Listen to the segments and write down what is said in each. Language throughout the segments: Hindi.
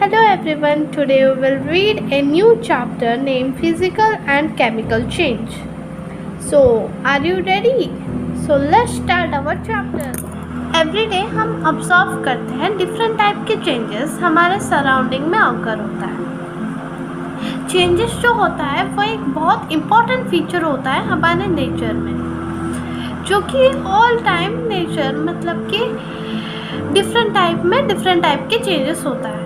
Hello everyone, today we will read a new chapter named Physical and Chemical Change. So, are you ready? So, let's start our chapter. Every day हम ऑब्जर्व करते हैं डिफरेंट टाइप के चेंजेस हमारे सराउंडिंग में ऑकर होता है। चेंजेस जो होता है वो एक बहुत इम्पॉर्टेंट फीचर होता है हमारे नेचर में, जो कि ऑल टाइम नेचर मतलब कि डिफरेंट टाइप के चेंजेस होता है।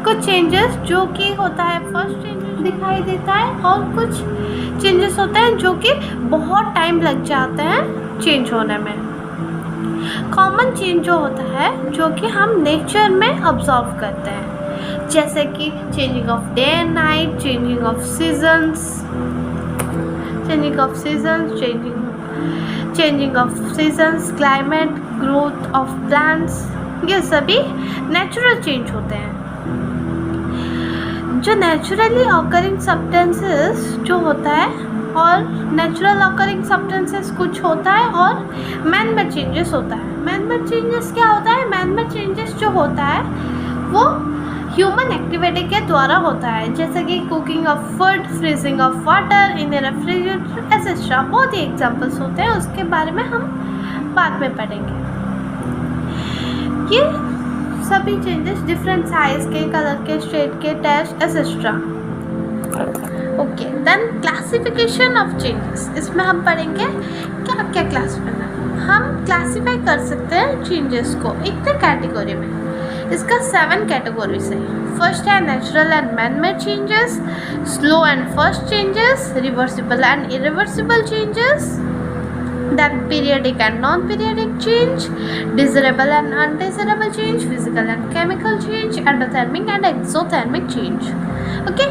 कुछ चेंजेस जो कि होता है फर्स्ट चेंजेस दिखाई देता है, और कुछ चेंजेस होते हैं जो कि बहुत टाइम लग जाते हैं चेंज होने में। कॉमन चेंज जो होता है जो कि हम नेचर में ऑब्जर्व करते हैं, जैसे कि changing of day and night, changing of seasons, climate, growth of plants, ये सभी नेचुरल चेंज होते हैं। जो नेचुरली ऑकरिंग सब्सटेंसेस जो होता है, और नेचुरल ऑकरिंग सब्सटेंसेस कुछ होता है, और मैन मेड चेंजेस होता है। मैन मेड चेंजेस क्या होता है? मैन मेड चेंजेस जो होता है वो ह्यूमन एक्टिविटी के द्वारा होता है, जैसे कि cooking of food, freezing of water in A refrigerator etcetera. बहुत ही एग्जांपल्स होते हैं, उसके बारे में हम बाद में पढ़ेंगे। ये सभी चेंजेस डिफरेंट साइज के, कलर के, शेड के, taste etcetera. Okay, then classification of changes. इसमें हम पढ़ेंगे क्या क्या क्लासिफाई हम क्लासीफाई कर सकते हैं चेंजेस को एक कैटेगरी में। इसका 7 कैटेगरीज है। फर्स्ट है natural and man made changes, slow and fast changes, reversible and irreversible changes, then periodic and non-periodic change, desirable and undesirable change, physical and chemical change, endothermic and exothermic change. Okay,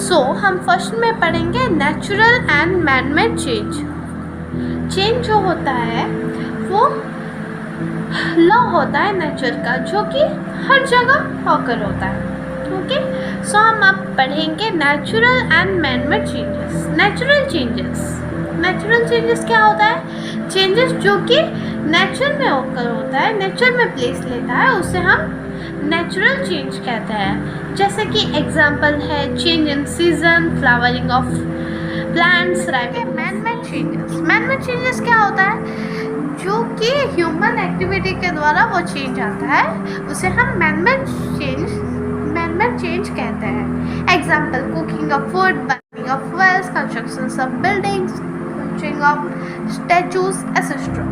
so हम फर्स्ट में पढ़ेंगे natural and man made change. Change जो होता है वो लॉ होता है नेचर का, जो कि हर जगह ऑकर होता है। ओके, सो हम अब पढ़ेंगे natural and man made changes. Natural changes क्या होता है? चेंजेस जो कि नेचर में ऑकर होता है, नेचर में प्लेस लेता है, उसे हम नेचुरल चेंज कहते हैं। जैसे कि एग्जांपल है change in season, flowering of plants, ripening. Man made changes क्या होता है? जो कि ह्यूमन एक्टिविटी के द्वारा वो चेंज आता है, उसे हम मैन मेड चेंज कहते हैं। Example cooking of food, burning of wells, construction of buildings, of statues etc.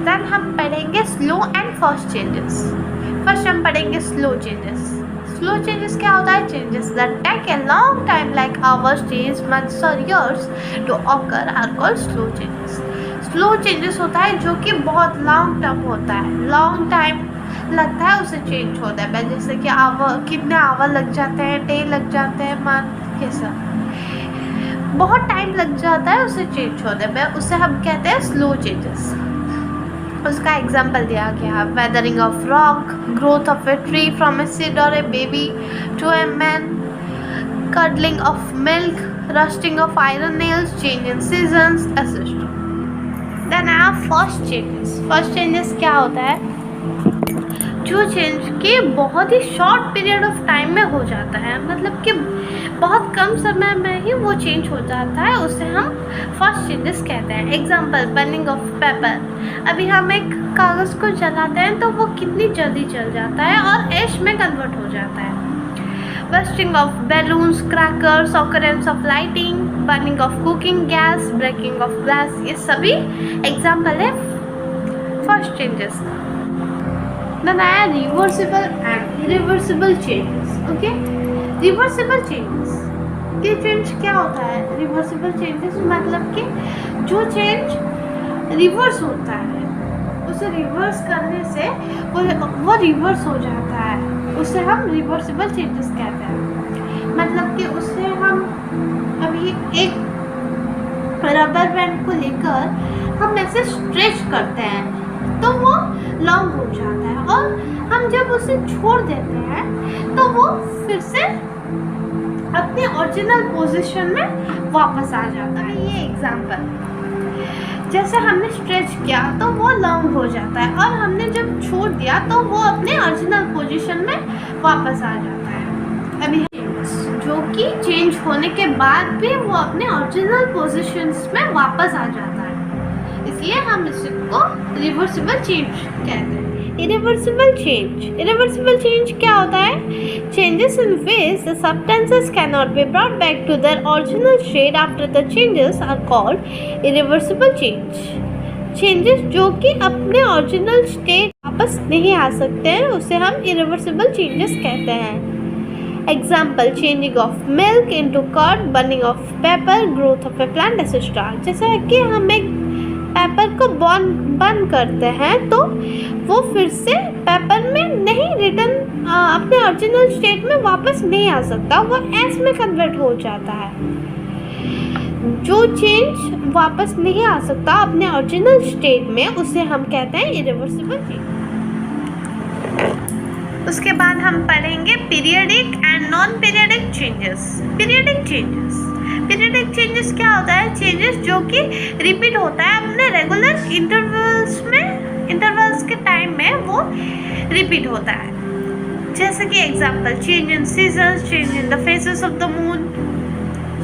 Then हम पढ़ेंगे slow and fast changes. First हम पढ़ेंगे स्लो चेंजेस क्या होता है? Changes that take a long time like hours, days, months और years to occur are called slow changes होता है जो कि बहुत लॉन्ग टर्म होता है, लॉन्ग टाइम लगता है उसे चेंज होता है। जैसे कि कितने आवर लग जाते हैं, डे लग जाते हैं, मंथ, कैसा बहुत टाइम लग जाता है उसे चेंज होने में, उसे हम कहते हैं स्लो चेंजेस। उसका एग्जांपल दिया गया, weathering of rock, growth of a tree from a seed और a baby to a man, curdling of milk, rusting of iron nails, change in seasons etcetera. Then आया फर्स्ट चेंजेस क्या होता है? जो चेंज के बहुत ही शॉर्ट पीरियड ऑफ टाइम में हो जाता है, मतलब कि बहुत कम समय में ही वो चेंज हो जाता है, उसे हम फर्स्ट चेंजेस कहते हैं। Example burning of paper. अभी हम एक कागज़ को जलाते हैं तो वो कितनी जल्दी जल जाता है और ऐश में कन्वर्ट हो जाता है। Bursting of balloons, crackers, occurrence of lightning, burning of cooking gas, breaking of glass, ये सभी एग्जाम्पल है फर्स्ट चेंजेस। देन आया reversible and irreversible changes. Okay, reversible changes, ये चेंज क्या होता है? रिवर्सिबल चेंजेस मतलब कि जो चेंज रिवर्स होता है, उसे रिवर्स करने से वो रिवर्स हो जाता है, उसे हम रिवर्सिबल चेंजेस कहते हैं। मतलब कि उससे हम अभी एक रबर बैंड को लेकर हम ऐसे स्ट्रेच करते हैं तो वो लॉन्ग हो जाता है, और हम जब उसे छोड़ देते हैं तो वो फिर से अपने ओरिजिनल पोजीशन में वापस आ जाता है। ये एग्जांपल जैसे हमने स्ट्रेच किया तो वो लॉन्ग हो जाता है, और हमने जब छोड़ दिया तो वो अपने ओरिजिनल पोजीशन में वापस आ जाता है। अभी जो कि चेंज होने के बाद भी वो अपने ओरिजिनल पोजीशंस में वापस आ जाता है, इसलिए हम इसको रिवर्सिबल चेंज कहते हैं। इरिवर्सिबल चेंज क्या होता है? Changes in which the substances cannot be brought back to their original state after the changes are called irreversible change. Changes जो कि अपने ओरिजिनल स्टेट वापस नहीं आ सकते हैं उसे हम इरिवर्सिबल चेंजेस कहते हैं। Example, changing of milk into curd, burning of paper, growth of a plant etcetera. जैसे कि हम एक पेपर को बर्न करते हैं तो वो फिर से पेपर में नहीं रिटर्न अपने ओरिजिनल स्टेट में वापस नहीं आ सकता, वो एस में कन्वर्ट हो जाता है। जो चेंज वापस नहीं आ सकता अपने ओरिजिनल स्टेट में उसे हम कहते हैं इरिवर्सिबल चेंज। उसके बाद हम पढ़ेंगे periodic and non periodic changes. Periodic changes क्या होता है? चेंजेस जो कि रिपीट होता है अपने रेगुलर इंटरवल्स के टाइम में वो रिपीट होता है। जैसे कि example, change in seasons, change in the phases of the moon,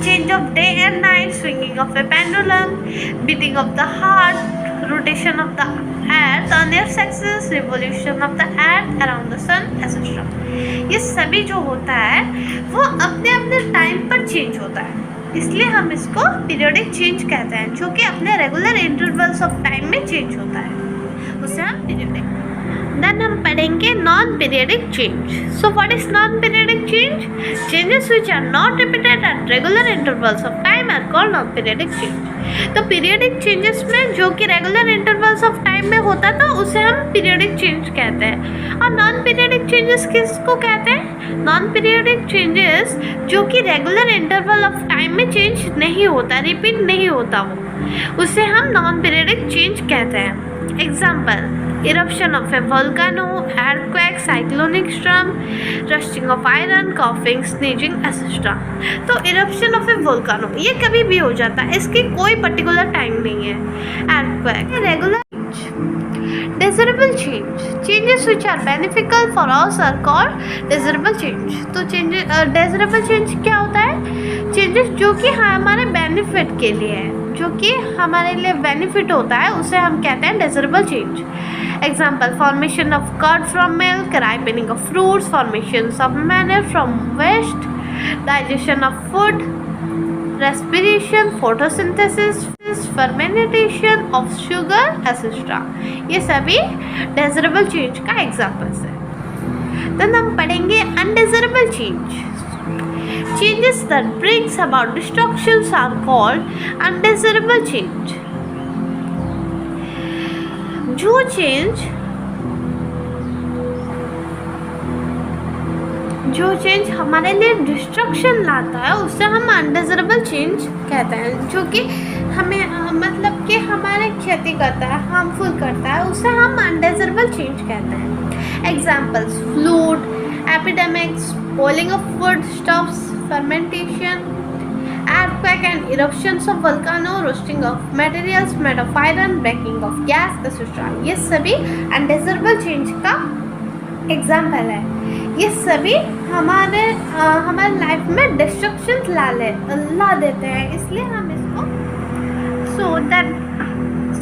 change of day and night, swinging of A pendulum, beating of the heart, rotation of the earth on its axis, revolution of the earth around the sun, etc. ये सभी जो होता है वो अपने अपने टाइम पर चेंज होता है, इसलिए हम इसको पीरियडिक चेंज कहते हैं, जो कि अपने रेगुलर इंटरवल्स ऑफ टाइम में चेंज होता है, उसे हम पीरियडिक। देन हम पढ़ेंगे non periodic change. So what is non periodic change? Changes which are not repeated at regular intervals of time are called non periodic change. तो पीरियडिक चेंजेस में जो कि रेगुलर इंटरवल्स ऑफ टाइम में होता था उसे हम पीरियडिक चेंज कहते हैं। और नॉन पीरियडिक चेंजेस किसको कहते हैं? नॉन पीरियडिक चेंजेस जो कि रेगुलर इंटरवल ऑफ टाइम में चेंज नहीं होता, रिपीट नहीं होता, वो उसे हम नॉन पीरियडिक चेंज कहते हैं। Example, eruption of a volcano, earthquake, cyclonic storm, rusting of iron, coughing, sneezing, etc. तो eruption of a volcano ये कभी भी हो जाता है, इसकी कोई पर्टिकुलर टाइम नहीं है। earthquake, regular desirable changes which are beneficial for us are called desirable change। तो desirable change क्या होता है? चेंजेस जो कि हमारे बेनिफिट के लिए है, जो कि हमारे लिए बेनिफिट होता है, उसे हम कहते हैं desirable change। Example, formation of curd from milk, ripening of fruits, formations of manure from waste, digestion of food, respiration, photosynthesis, fermentation of sugar, etc. ये सभी desirable change का examples है। Then हम पढ़ेंगे undesirable change। Changes that brings about destructions are called undesirable change। जो चेंज हमारे लिए डिस्ट्रक्शन लाता है उसे हम अनडिज़रेबल चेंज कहते हैं, जो कि हमें मतलब कि हमारे क्षति करता है, हार्मफुल करता है, उसे हम अनडिज़रेबल चेंज कहते हैं। Examples, fluid, epidemics, boiling of food stuffs, fermentation, earthquake and eruptions of volcano, roasting of materials made of iron, breaking of gas, etc. ये सभी undesirable change का एग्जाम्पल है। ये सभी हमारे लाइफ में डिस्ट्रक्शन ला देते हैं, इसलिए हम इसको so that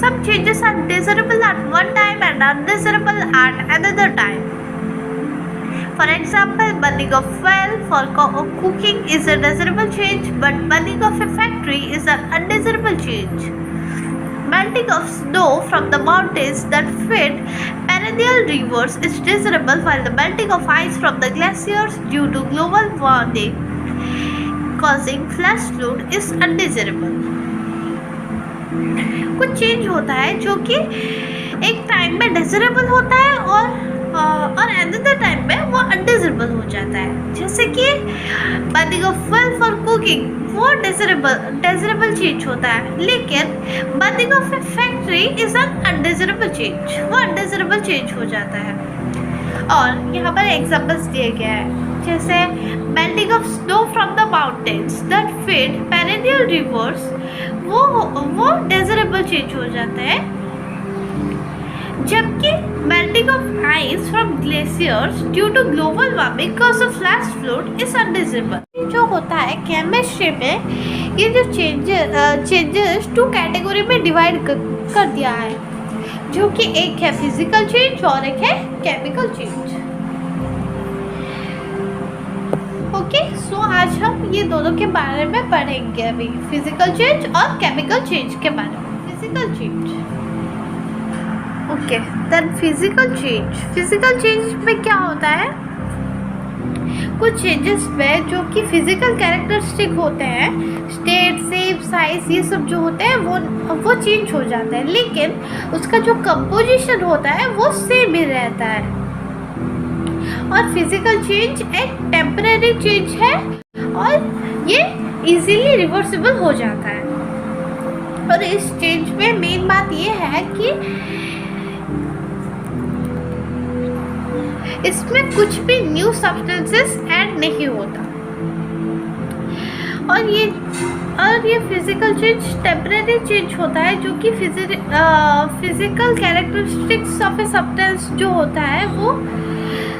some changes are desirable at one time and undesirable at another time. For example, burning of fuel for cooking is a desirable change, but burning of a factory is an undesirable change. Melting of snow from the mountains that feed perennial rivers is desirable, while the melting of ice from the glaciers due to global warming causing flash flood is undesirable. कुछ चेंज होता है जो कि एक टाइम में डिज़रेबल होता है और अनदर टाइम में वो अनडिज़रेबल हो जाता है। जैसे कि burning of fuel for cooking वो डिज़रेबल चेंज होता है, लेकिन burning of a factory is an undesirable change, वो अनडिज़रेबल चेंज हो जाता है। और यहाँ पर एग्जाम्पल्स दिए गए हैं, जैसे melting of snow from the mountains that feed perennial rivers वो डेजरेबल चेंज हो जाता है, जबकि melting of ice from glaciers due to global warming cause of flash flood is undesirable. जो होता है केमिस्ट्री में, ये जो चेंजेस टू कैटेगरी में डिवाइड कर दिया है, जो कि एक है फिजिकल चेंज और एक है केमिकल चेंज। ओके, सो आज हम ये दोनों के बारे में पढ़ेंगे अभी, फिजिकल चेंज और केमिकल चेंज के बारे में। Physical change, okay, then physical change में क्या होता है, कुछ चेंजेस में जो कि फिजिकल कैरेक्टरिस्टिक होते हैं, स्टेट, शेप, साइज, ये सब जो होते हैं वो चेंज हो जाता है, लेकिन उसका जो कंपोजिशन होता है वो सेम ही रहता है। और फिजिकल चेंज एक टेम्पररी चेंज है और ये इजीली रिवर्सिबल हो जाता है। और इस चेंज में मेन बात ये है कि इसमें कुछ भी न्यू सब्सटेंसेस ऐड नहीं होता, और ये फिजिकल चेंज टेम्पररी चेंज होता है, जो कि physical characteristics of a substance जो होता है वो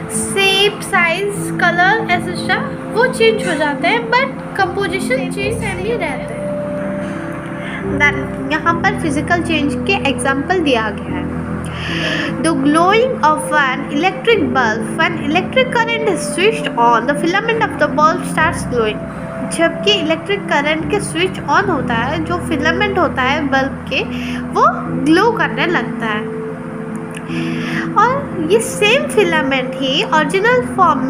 शेप, साइज, कलर एसेट्रा वो चेंज हो जाते हैं, बट कंपोजिशन चेंज सेम ही रहता है। देन यहाँ पर फिजिकल चेंज के एग्जांपल दिया गया है। The glowing of an electric bulb, when electric current is switched on, the filament of the bulb starts glowing. जबकि इलेक्ट्रिक करंट के स्विच ऑन होता है, जो फिलामेंट होता है बल्ब के, वो ग्लो करने लगता है। और ये सेम फिलामेंट ही ओरिजिनल फॉर्म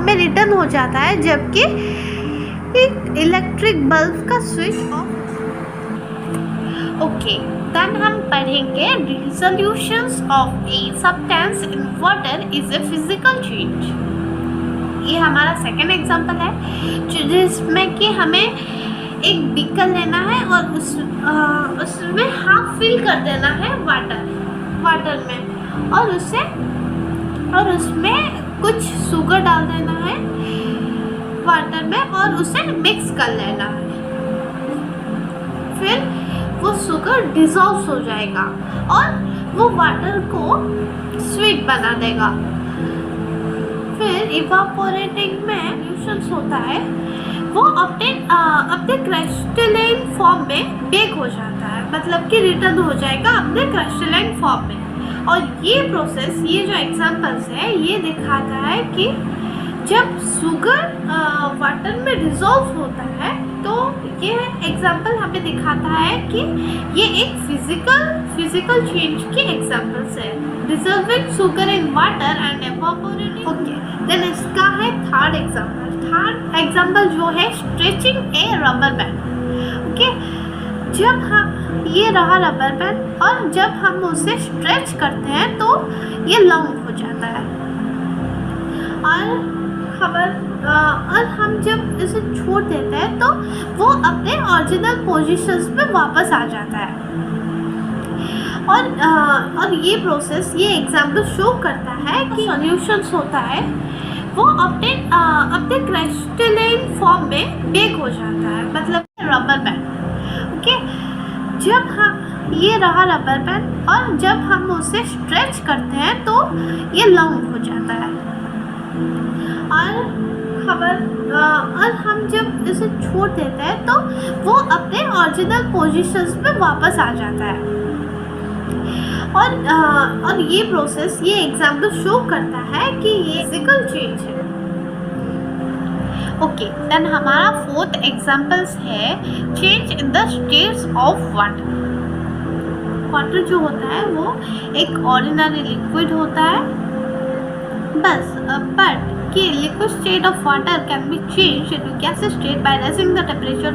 में रिटर्न हो जाता है, जबकि एक इलेक्ट्रिक बल्ब का स्विच ऑफ। ओके, देन हम पढ़ेंगे dissolutions of a substance in water is a physical change. ये हमारा सेकंड एग्जांपल है, जिसमें कि हमें एक बीकर लेना है और उसमें हाफ फिल कर देना है वाटर में, और उसमें कुछ शुगर डाल देना है वाटर में और उसे मिक्स कर लेना है। फिर वो शुगर डिसॉल्व हो जाएगा और वो वाटर को स्वीट बना देगा। फिर इवापोरेटिंग में सॉल्यूशंस होता है, वो अपने क्रिस्टलाइन फॉर्म में बेक हो जाता है, मतलब कि रिटर्न हो जाएगा अपने क्रिस्टलाइन फॉर्म में। और ये प्रोसेस, ये जो एग्जांपल्स है, ये दिखाता है कि जब शुगर वाटर में डिसॉल्व होता है, तो ये एग्जांपल हमें दिखाता है कि ये एक फिजिकल चेंज की एग्जांपल्स है, dissolving sugar in water and evaporating. Okay, then इसका है थर्ड एग्जांपल जो है stretching a rubber band. Okay, जब हम ये रहा रबर बैंड और जब हम उसे स्ट्रेच करते हैं तो ये लॉन्ग हो जाता है, और हम जब इसे छोड़ देते हैं तो वो अपने ओरिजिनल पोजीशंस में वापस आ जाता है। और ये प्रोसेस, ये एग्जांपल शो करता है कि सॉल्यूशंस होता है, वो अपने क्रिस्टलाइन फॉर्म में बेक हो जाता है, मतलब रबर बैंड। ओके, जब हम ये रहा रबर बैंड और जब हम उसे स्ट्रेच करते हैं तो ये लॉन्ग हो जाता है, और हम जब इसे छोड़ देते हैं तो वो अपने ओरिजिनल पोजीशंस में वापस आ जाता है। और ये प्रोसेस, ये एग्जांपल शो करता है कि ये फिजिकल चेंज है। ओके, देन हमारा फोर्थ एग्जांपल्स है change in the states of water जो होता है वो एक ऑर्डिनरी लिक्विड होता है, बट कि liquid state of water can be changed into gaseous state by raising the temperature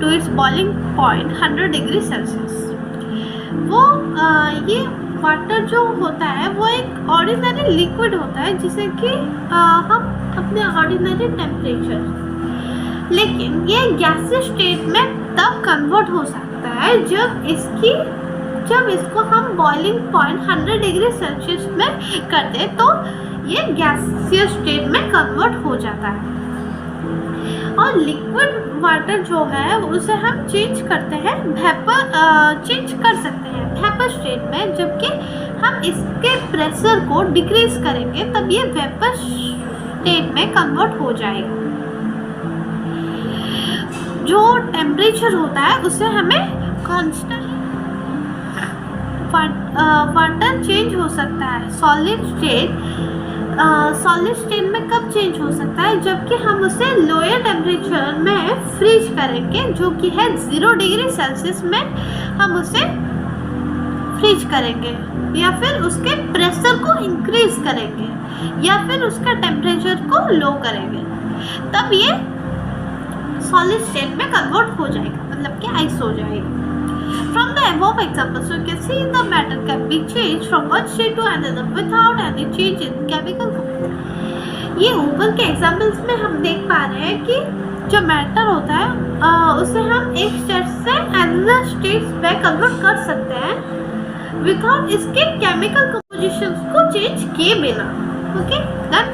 to its boiling point 100 degree Celsius. वो ये वाटर जो होता है वो एक ऑर्डिनरी लिक्विड होता है, जिसे कि हम अपने ऑर्डिनरी टेम्परेचर, लेकिन ये गैसियस स्टेट में तब कन्वर्ट हो सकता है जब इसको हम बॉइलिंग पॉइंट 100 डिग्री सेल्सियस में कर दें, तो ये गैसियस स्टेट में कन्वर्ट हो जाता है। और लिक्विड वाटर जो है उसे हम चेंज करते हैं वेपर, चेंज कर सकते हैं वेपर स्टेट में, जबकि हम इसके प्रेशर को डिक्रीज करेंगे तब ये वेपर स्टेट में कन्वर्ट हो जाएगा। जो टेम्परेचर होता है उसे हमें कांस्टेंट वाटर चेंज हो सकता है सॉलिड स्टेट में कब चेंज हो सकता है, जबकि हम उसे लोअर टेम्परेचर में फ्रीज करेंगे जो कि है 0 डिग्री सेल्सियस में हम उसे फ्रीज करेंगे, या फिर उसके प्रेशर को इंक्रीज करेंगे, या फिर उसका टेम्परेचर को लो करेंगे, तब ये सॉलिड स्टेट में कन्वर्ट हो जाएगा, मतलब कि आइस हो जाएगा। From the above examples, you can see the matter can be changed from one state to another without any change in chemical composition. ये ऊपर के एग्जाम्पल्स में हम देख पा रहे हैं कि जो मैटर होता है उसे हम एक स्टेट से अनदर स्टेट में कन्वर्ट कर सकते हैं विदाउट इसके केमिकल कंपोजिशन को चेंज किए बिना। Okay, then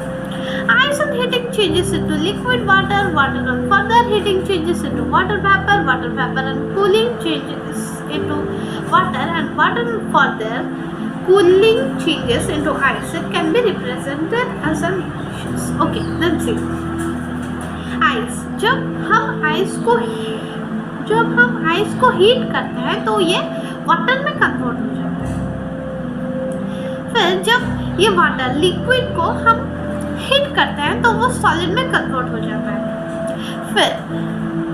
ice on heating changes into liquid water, water on further heating changes into water vapor, water vapor on cooling changes into water, and water on further cooling changes into ice. It can be represented as an equations. Okay, let's see. Ice, जब हम आइस को हीट करते हैं तो ये वाटर में कन्वर्ट हो जाता है। फिर जब ये वाटर लिक्विड को हम हीट करते हैं तो वो सॉलिड में कन्वर्ट हो जाता है। फिर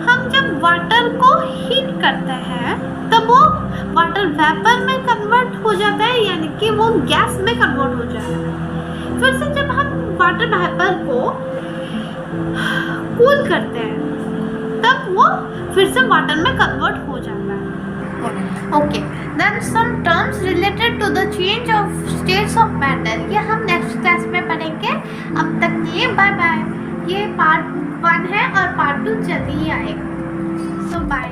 हम जब वाटर को हीट करते हैं तब वो वाटर वेपर में कन्वर्ट हो जाता है, यानी कि वो गैस में कन्वर्ट हो जाता है। फिर से जब हम वाटर वेपर को कूल करते हैं तब वो फिर से वाटर में कन्वर्ट हो जाता है। Okay, then some terms related to the change of states of matter, ये हम नेक्स्ट क्लास में पढ़ेंगे। अब तक के लिए बाय बाय। ये पार्ट 1 है और पार्ट 2 जल्दी ही आएगा। सो बाय।